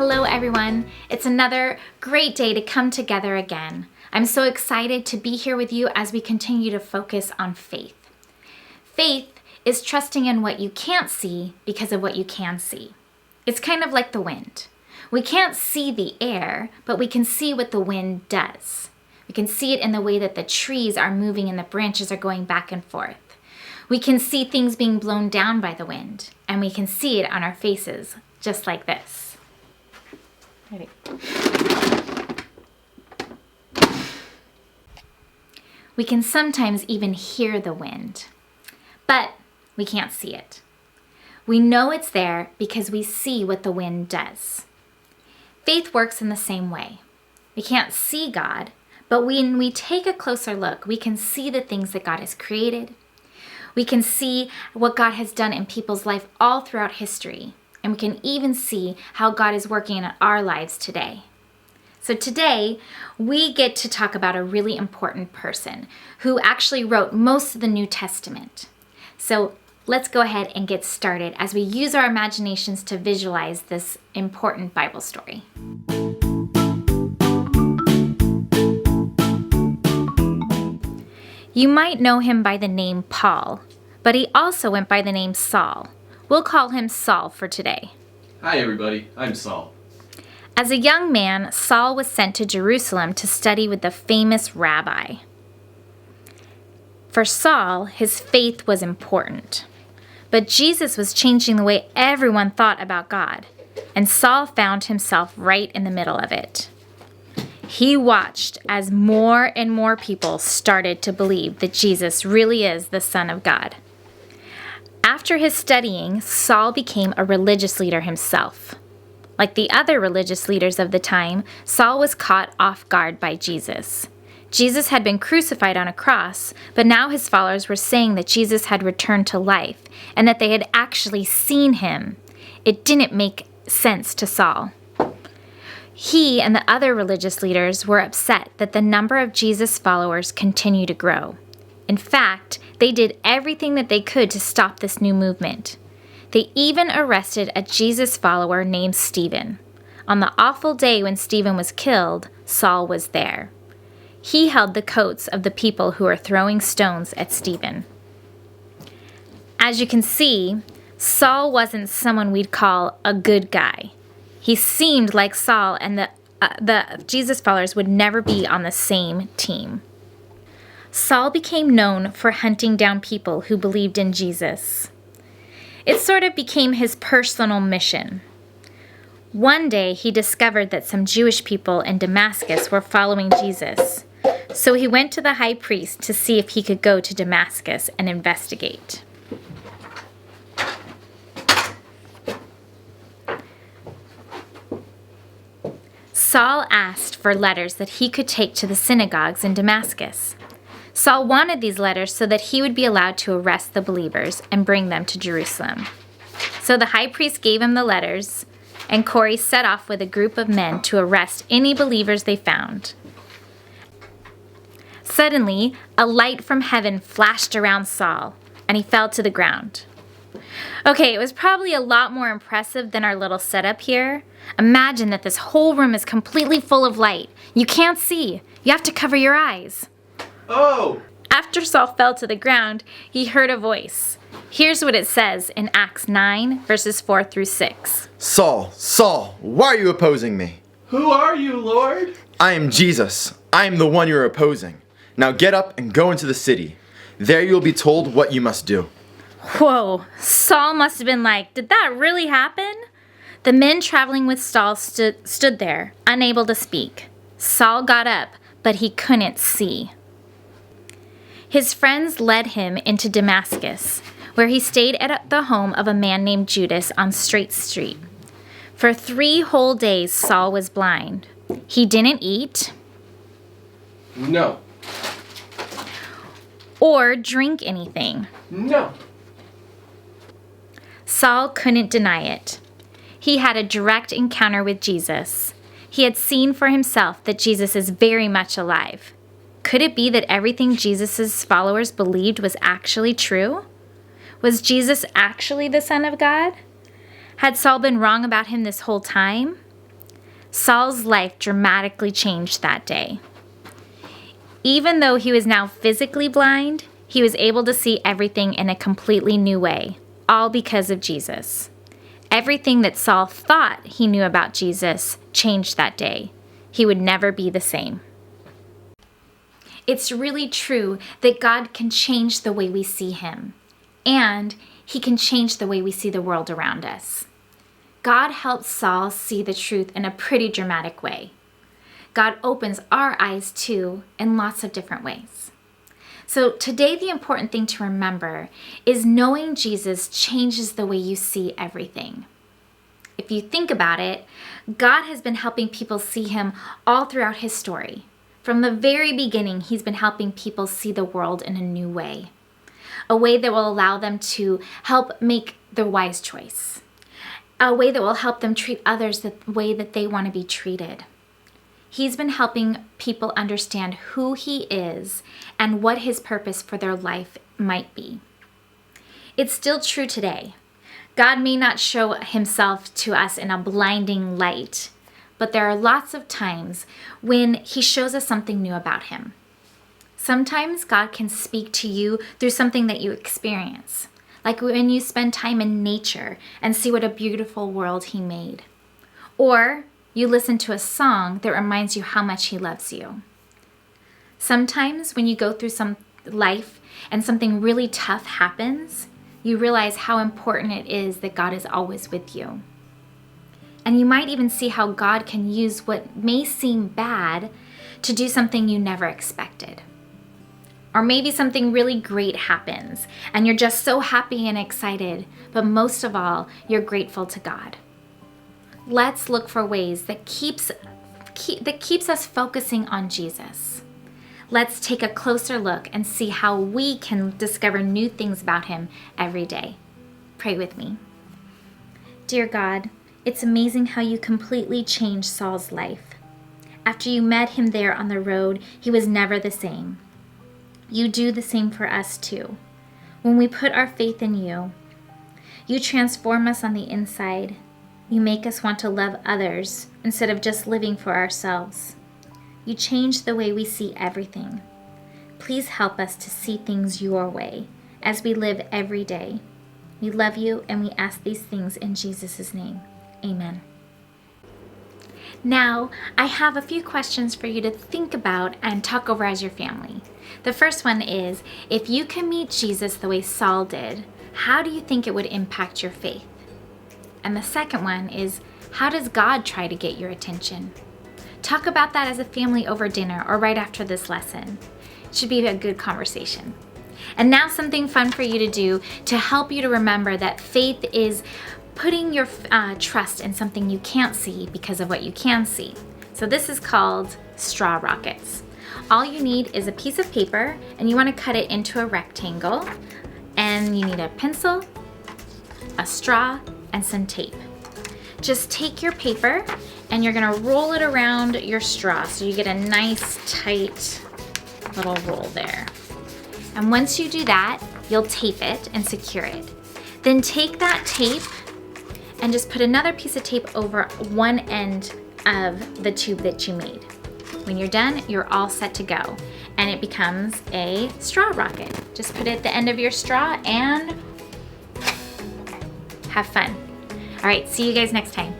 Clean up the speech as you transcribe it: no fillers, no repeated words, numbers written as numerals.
Hello everyone. It's another great day to come together again. I'm so excited to be here with you as we continue to focus on faith. Faith is trusting in what you can't see because of what you can see. It's kind of like the wind. We can't see the air, but we can see what the wind does. We can see it in the way that the trees are moving and the branches are going back and forth. We can see things being blown down by the wind, and we can see it on our faces, just like this. Ready? We can sometimes even hear the wind, but we can't see it. We know it's there because we see what the wind does. Faith works in the same way. We can't see God, but when we take a closer look, we can see the things that God has created. We can see what God has done in people's life all throughout history. And we can even see how God is working in our lives today. So today, we get to talk about a really important person who actually wrote most of the New Testament. So let's go ahead and get started as we use our imaginations to visualize this important Bible story. You might know him by the name Paul, but he also went by the name Saul. We'll call him Saul for today. Hi everybody, I'm Saul. As a young man, Saul was sent to Jerusalem to study with the famous rabbi. For Saul, his faith was important. But Jesus was changing the way everyone thought about God, and Saul found himself right in the middle of it. He watched as more and more people started to believe that Jesus really is the Son of God. After his studying, Saul became a religious leader himself. Like the other religious leaders of the time, Saul was caught off guard by Jesus. Jesus had been crucified on a cross, but now his followers were saying that Jesus had returned to life and that they had actually seen him. It didn't make sense to Saul. He and the other religious leaders were upset that the number of Jesus' followers continued to grow. In fact, they did everything that they could to stop this new movement. They even arrested a Jesus follower named Stephen. On the awful day when Stephen was killed, Saul was there. He held the coats of the people who were throwing stones at Stephen. As you can see, Saul wasn't someone we'd call a good guy. He seemed like Saul and the Jesus followers would never be on the same team. Saul became known for hunting down people who believed in Jesus. It sort of became his personal mission. One day, he discovered that some Jewish people in Damascus were following Jesus. So he went to the high priest to see if he could go to Damascus and investigate. Saul asked for letters that he could take to the synagogues in Damascus. Saul wanted these letters so that he would be allowed to arrest the believers and bring them to Jerusalem. So the high priest gave him the letters, and Corey set off with a group of men to arrest any believers they found. Suddenly, a light from heaven flashed around Saul, and he fell to the ground. Okay, it was probably a lot more impressive than our little setup here. Imagine that this whole room is completely full of light. You can't see. You have to cover your eyes. Oh! After Saul fell to the ground, he heard a voice. Here's what it says in Acts 9, verses 4 through 6. Saul, Saul, why are you opposing me? Who are you, Lord? I am Jesus. I am the one you're opposing. Now get up and go into the city. There you will be told what you must do. Whoa, Saul must have been like, did that really happen? The men traveling with Saul stood there, unable to speak. Saul got up, but he couldn't see. His friends led him into Damascus, where he stayed at the home of a man named Judas on Straight Street. For 3 whole days, Saul was blind. He didn't eat. No. Or drink anything. No. Saul couldn't deny it. He had a direct encounter with Jesus. He had seen for himself that Jesus is very much alive. Could it be that everything Jesus' followers believed was actually true? Was Jesus actually the Son of God? Had Saul been wrong about him this whole time? Saul's life dramatically changed that day. Even though he was now physically blind, he was able to see everything in a completely new way, all because of Jesus. Everything that Saul thought he knew about Jesus changed that day. He would never be the same. It's really true that God can change the way we see him, and he can change the way we see the world around us. God helped Saul see the truth in a pretty dramatic way. God opens our eyes too in lots of different ways. So today, the important thing to remember is knowing Jesus changes the way you see everything. If you think about it, God has been helping people see him all throughout his story. From the very beginning, he's been helping people see the world in a new way, a way that will allow them to help make the wise choice, a way that will help them treat others the way that they want to be treated. He's been helping people understand who he is and what his purpose for their life might be. It's still true today. God may not show himself to us in a blinding light, but there are lots of times when he shows us something new about him. Sometimes God can speak to you through something that you experience, like when you spend time in nature and see what a beautiful world he made. Or you listen to a song that reminds you how much he loves you. Sometimes when you go through some life and something really tough happens, you realize how important it is that God is always with you. And you might even see how God can use what may seem bad to do something you never expected. Or maybe something really great happens and you're just so happy and excited, but most of all, you're grateful to God. Let's look for ways that keeps us focusing on Jesus. Let's take a closer look and see how we can discover new things about him every day. Pray with me. Dear God, it's amazing how you completely changed Saul's life. After you met him there on the road, he was never the same. You do the same for us too. When we put our faith in you, you transform us on the inside. You make us want to love others instead of just living for ourselves. You change the way we see everything. Please help us to see things your way as we live every day. We love you and we ask these things in Jesus' name. Amen. Now, I have a few questions for you to think about and talk over as your family. The first one is, if you can meet Jesus the way Saul did, how do you think it would impact your faith? And the second one is, how does God try to get your attention? Talk about that as a family over dinner or right after this lesson. It should be a good conversation. And now something fun for you to do to help you to remember that faith is putting your trust in something you can't see because of what you can see. So this is called straw rockets. All you need is a piece of paper and you want to cut it into a rectangle, and you need a pencil, a straw, and some tape. Just take your paper and you're gonna roll it around your straw so you get a nice tight little roll there. And once you do that, you'll tape it and secure it. Then take that tape and just put another piece of tape over one end of the tube that you made. When you're done, you're all set to go. And it becomes a straw rocket. Just put it at the end of your straw and have fun. All right, see you guys next time.